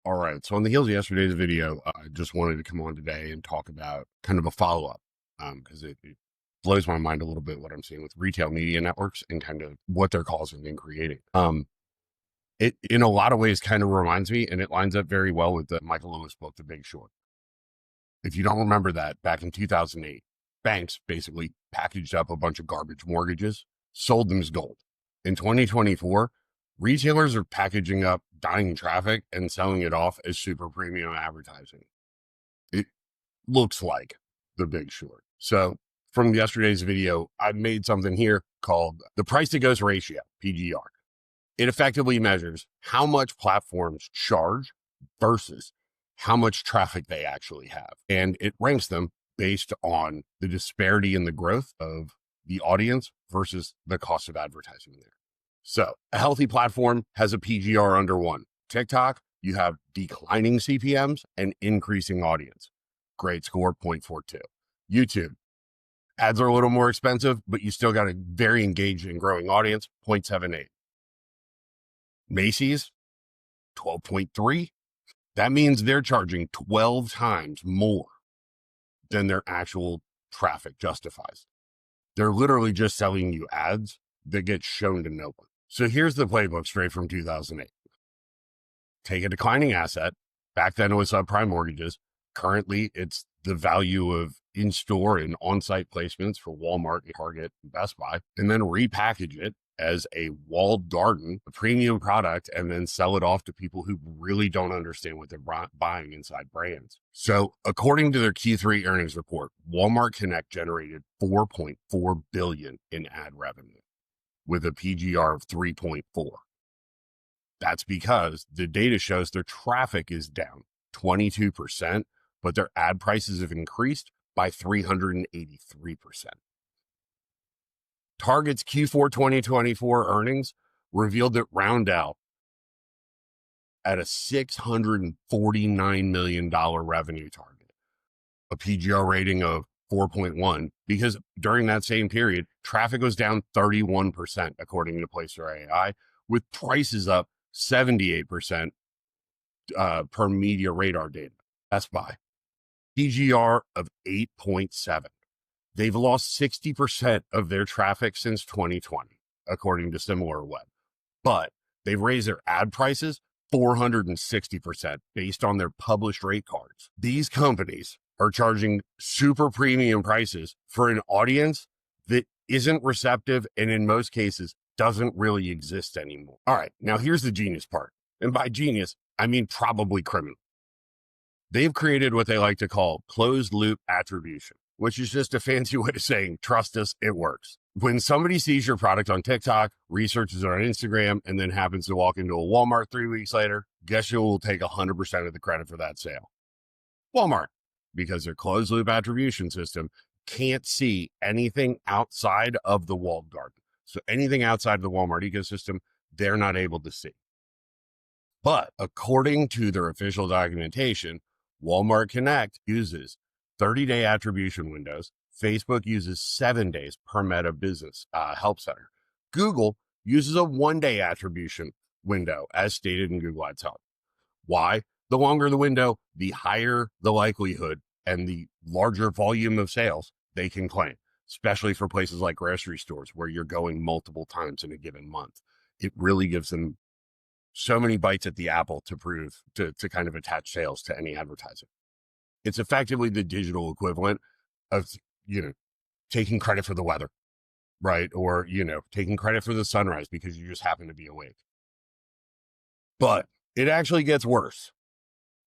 All right. So on the heels of yesterday's video, I just wanted to come on today and talk about kind of a follow-up because it blows my mind a little bit what I'm seeing with retail media networks and kind of what they're causing and creating. It in a lot of ways kind of reminds me, and it lines up very well with the Michael Lewis book, The Big Short. If you don't remember that, back in 2008, banks basically packaged up a bunch of garbage mortgages, sold them as gold. In 2024, retailers are packaging up dying traffic and selling it off as super premium advertising. It looks like The Big Short. So from yesterday's video, I made something here called the price to ghost ratio, PGR. It effectively measures how much platforms charge versus how much traffic they actually have. And it ranks them based on the disparity in the growth of the audience versus the cost of advertising there. So a healthy platform has a PGR under 1. TikTok, you have declining CPMs and increasing audience. Great score, 0.42. YouTube, ads are a little more expensive, but you still got a very engaged and growing audience, 0.78. Macy's, 12.3. That means they're charging 12 times more than their actual traffic justifies. They're literally just selling you ads that get shown to no one. So here's the playbook straight from 2008. Take a declining asset. Back then it was subprime mortgages. Currently it's the value of in-store and on-site placements for Walmart, Target, and Best Buy, and then repackage it as a walled garden, a premium product, and then sell it off to people who really don't understand what they're buying inside brands. So according to their Q3 earnings report, Walmart Connect generated $4.4 billion in ad revenue with a PGR of 3.4. That's because the data shows their traffic is down 22%, but their ad prices have increased by 383%. Target's Q4 2024 earnings revealed that Roundel at a $649 million revenue target, a PGR rating of 4.1, because during that same period, traffic was down 31%, according to Placer AI, with prices up 78% per Media Radar data. Best Buy, PGR of 8.7. They've lost 60% of their traffic since 2020, according to SimilarWeb. But they've raised their ad prices 460% based on their published rate cards. These companies are charging super premium prices for an audience that isn't receptive and in most cases doesn't really exist anymore. All right, now here's the genius part. And by genius, I mean probably criminal. They've created what they like to call closed loop attribution, which is just a fancy way of saying, trust us, it works. When somebody sees your product on TikTok, researches it on Instagram, and then happens to walk into a Walmart 3 weeks later, guess who will take 100% of the credit for that sale? Walmart, because their closed loop attribution system can't see anything outside of the walled garden. So anything outside of the Walmart ecosystem, they're not able to see. But according to their official documentation, Walmart Connect uses 30-day attribution windows. Facebook uses 7 days per Meta Business Help Center. Google uses a 1-day attribution window, as stated in Google Ads Help. Why? The longer the window, the higher the likelihood and the larger volume of sales they can claim, especially for places like grocery stores where you're going multiple times in a given month. It really gives them so many bites at the apple to prove to kind of attach sales to any advertising. It's effectively the digital equivalent of, taking credit for the weather, right? Or, taking credit for the sunrise because you just happen to be awake. But it actually gets worse.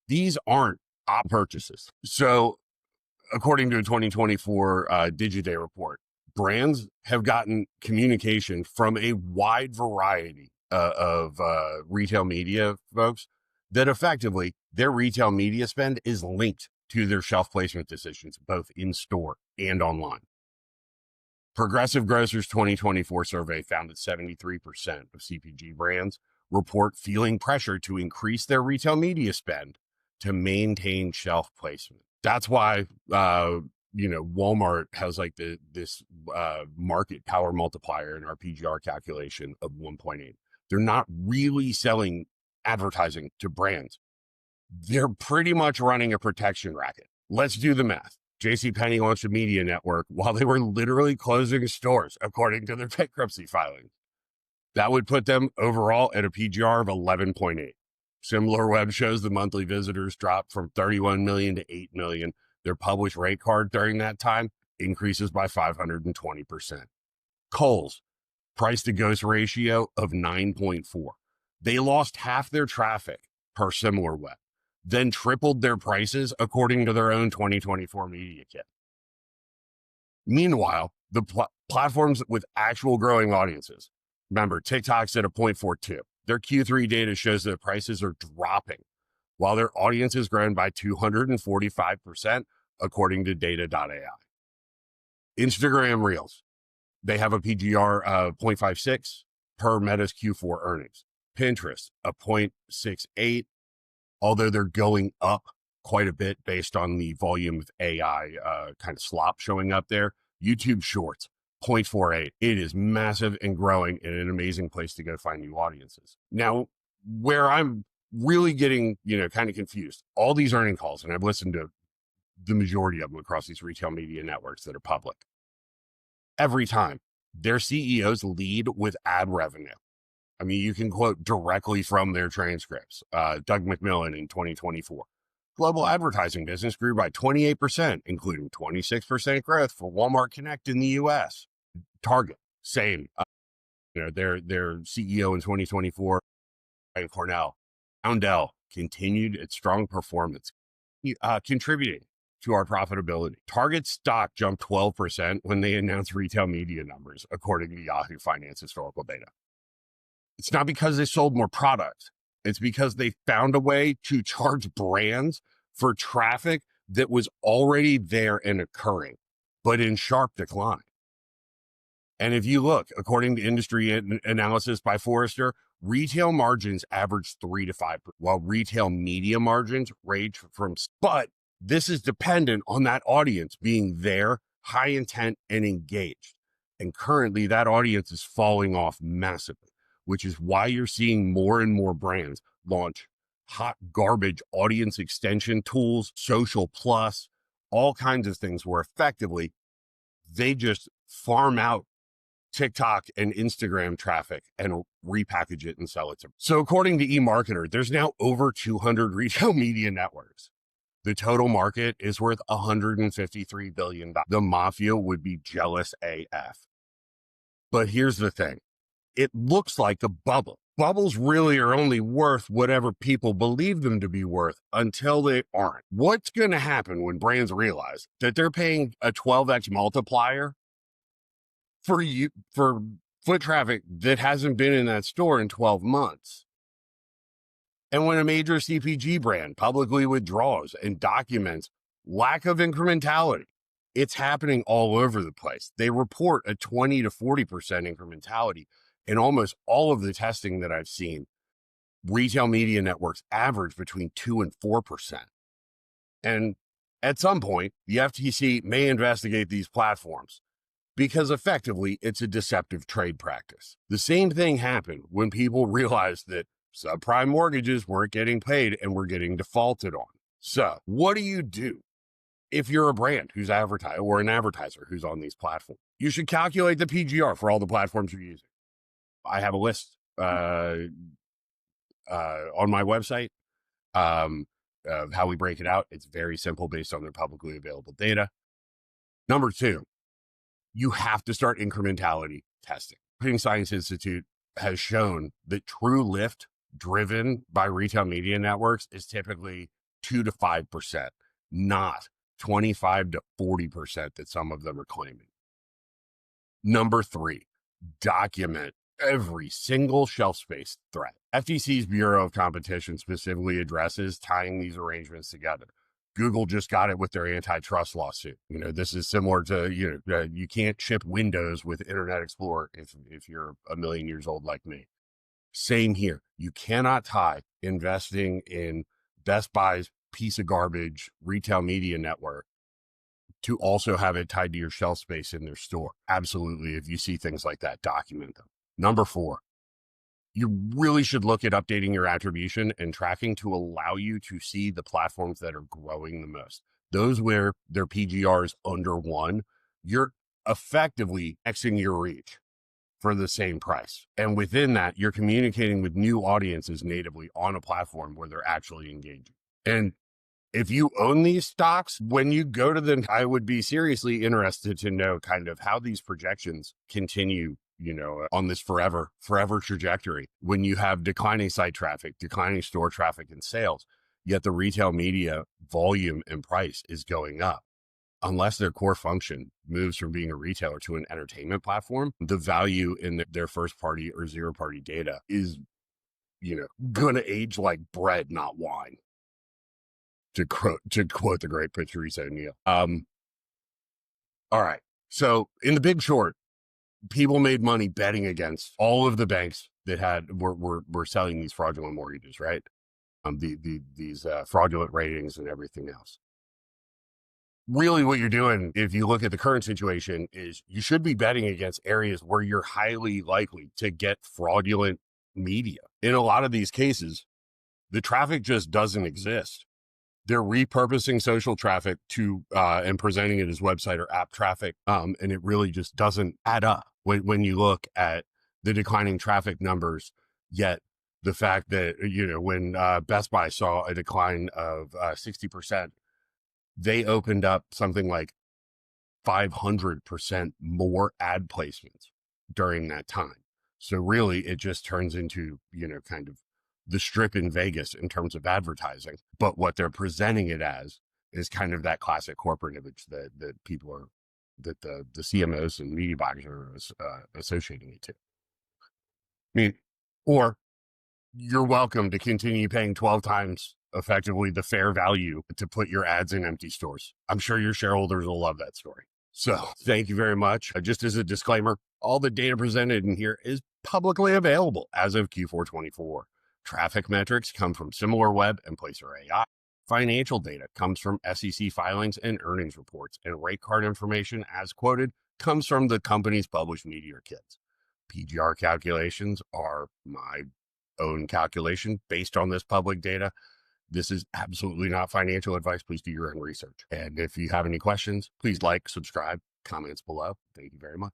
These aren't op purchases. So according to a 2024 Digiday report, brands have gotten communication from a wide variety of retail media folks that effectively their retail media spend is linked to their shelf placement decisions, both in store and online. Progressive Grocers 2024 survey found that 73% of CPG brands report feeling pressure to increase their retail media spend to maintain shelf placement. That's why, Walmart has like this market power multiplier in our PGR calculation of 1.8. They're not really selling advertising to brands. they're pretty much running a protection racket. Let's do the math. JCPenney launched a media network while they were literally closing stores, according to their bankruptcy filings. That would put them overall at a PGR of 11.8. Similar web shows the monthly visitors dropped from 31 million to 8 million. Their published rate card during that time increases by 520%. Kohl's price to ghost ratio of 9.4. They lost half their traffic per similar web, then tripled their prices according to their own 2024 media kit. Meanwhile, the platforms with actual growing audiences, remember, TikTok's at a 0.42. Their Q3 data shows that prices are dropping while their audience has grown by 245%, according to data.ai. Instagram Reels, they have a PGR of 0.56 per Meta's Q4 earnings. Pinterest, a 0.68, although they're going up quite a bit based on the volume of AI kind of slop showing up there. YouTube Shorts, 0.48. It is massive and growing and an amazing place to go find new audiences. Now, where I'm really getting, kind of confused, all these earning calls, and I've listened to the majority of them across these retail media networks that are public. Every time their CEOs lead with ad revenue. I mean, you can quote directly from their transcripts. Doug McMillan in 2024. Global advertising business grew by 28%, including 26% growth for Walmart Connect in the U.S. Target, same. Their CEO in 2024, Ryan Cornell. Roundel continued its strong performance, contributing to our profitability. Target stock jumped 12% when they announced retail media numbers, according to Yahoo Finance historical data. It's not because they sold more products. It's because they found a way to charge brands for traffic that was already there and occurring, but in sharp decline. And if you look, according to industry analysis by Forrester, retail margins average 3 to 5%, while retail media margins range from, but this is dependent on that audience being there, high intent, and engaged. And currently that audience is falling off massively, which is why you're seeing more and more brands launch hot garbage audience extension tools, social plus, all kinds of things where effectively they just farm out TikTok and Instagram traffic and repackage it and sell it to. So according to eMarketer, there's now over 200 retail media networks. The total market is worth $153 billion. The mafia would be jealous AF. But here's the thing. It looks like a bubble. Bubbles really are only worth whatever people believe them to be worth until they aren't. What's going to happen when brands realize that they're paying a 12x multiplier for foot traffic that hasn't been in that store in 12 months? And when a major CPG brand publicly withdraws and documents lack of incrementality, it's happening all over the place. They report a 20 to 40% incrementality. In almost all of the testing that I've seen, retail media networks average between 2 and 4%. And at some point, the FTC may investigate these platforms because effectively it's a deceptive trade practice. The same thing happened when people realized that subprime mortgages weren't getting paid and were getting defaulted on. So what do you do if you're a brand who's advertising or an advertiser who's on these platforms? You should calculate the PGR for all the platforms you're using. I have a list on my website of how we break it out. It's very simple based on their publicly available data. Number two, you have to start incrementality testing. Marketing Science Institute has shown that true lift driven by retail media networks is typically 2 to 5%, not 25 to 40% that some of them are claiming. Number three, document every single shelf space threat. FTC's Bureau of Competition specifically addresses tying these arrangements together. Google just got it with their antitrust lawsuit. This is similar to, you can't ship Windows with Internet Explorer if you're a million years old like me. Same here. You cannot tie investing in Best Buy's piece of garbage retail media network to also have it tied to your shelf space in their store. Absolutely. If you see things like that, document them. Number four, You really should look at updating your attribution and tracking to allow you to see the platforms that are growing the most. Those where their PGR is under 1, you're effectively Xing your reach for the same price. And within that, you're communicating with new audiences natively on a platform where they're actually engaging. And if you own these stocks, when you go to them, I would be seriously interested to know kind of how these projections continue, on this forever trajectory when you have declining site traffic, declining store traffic and sales, yet the retail media volume and price is going up. Unless their core function moves from being a retailer to an entertainment platform, the value in their first party or zero party data is, going to age like bread, not wine. To quote the great Patrice O'Neill. All right. So in The Big Short, people made money betting against all of the banks that were selling these fraudulent mortgages, right? These fraudulent ratings and everything else. Really what you're doing, if you look at the current situation, is you should be betting against areas where you're highly likely to get fraudulent media. In a lot of these cases, the traffic just doesn't exist. They're repurposing social traffic to and presenting it as website or app traffic, and it really just doesn't add up when you look at the declining traffic numbers. Yet the fact that when Best Buy saw a decline of 60%, they opened up something like 500% more ad placements during that time. So really, it just turns into kind of the Strip in Vegas in terms of advertising, but what they're presenting it as is kind of that classic corporate image that people are, that the CMOs and media buyers are associating it to. I mean, or you're welcome to continue paying 12 times effectively the fair value to put your ads in empty stores. I'm sure your shareholders will love that story. So thank you very much. Just as a disclaimer, all the data presented in here is publicly available as of Q4 24. Traffic metrics come from SimilarWeb and Placer AI. Financial data comes from SEC filings and earnings reports, and rate card information, as quoted, comes from the company's published media kits. PGR calculations are my own calculation based on this public data. This is absolutely not financial advice. Please do your own research. And if you have any questions, please like, subscribe, comments below. Thank you very much.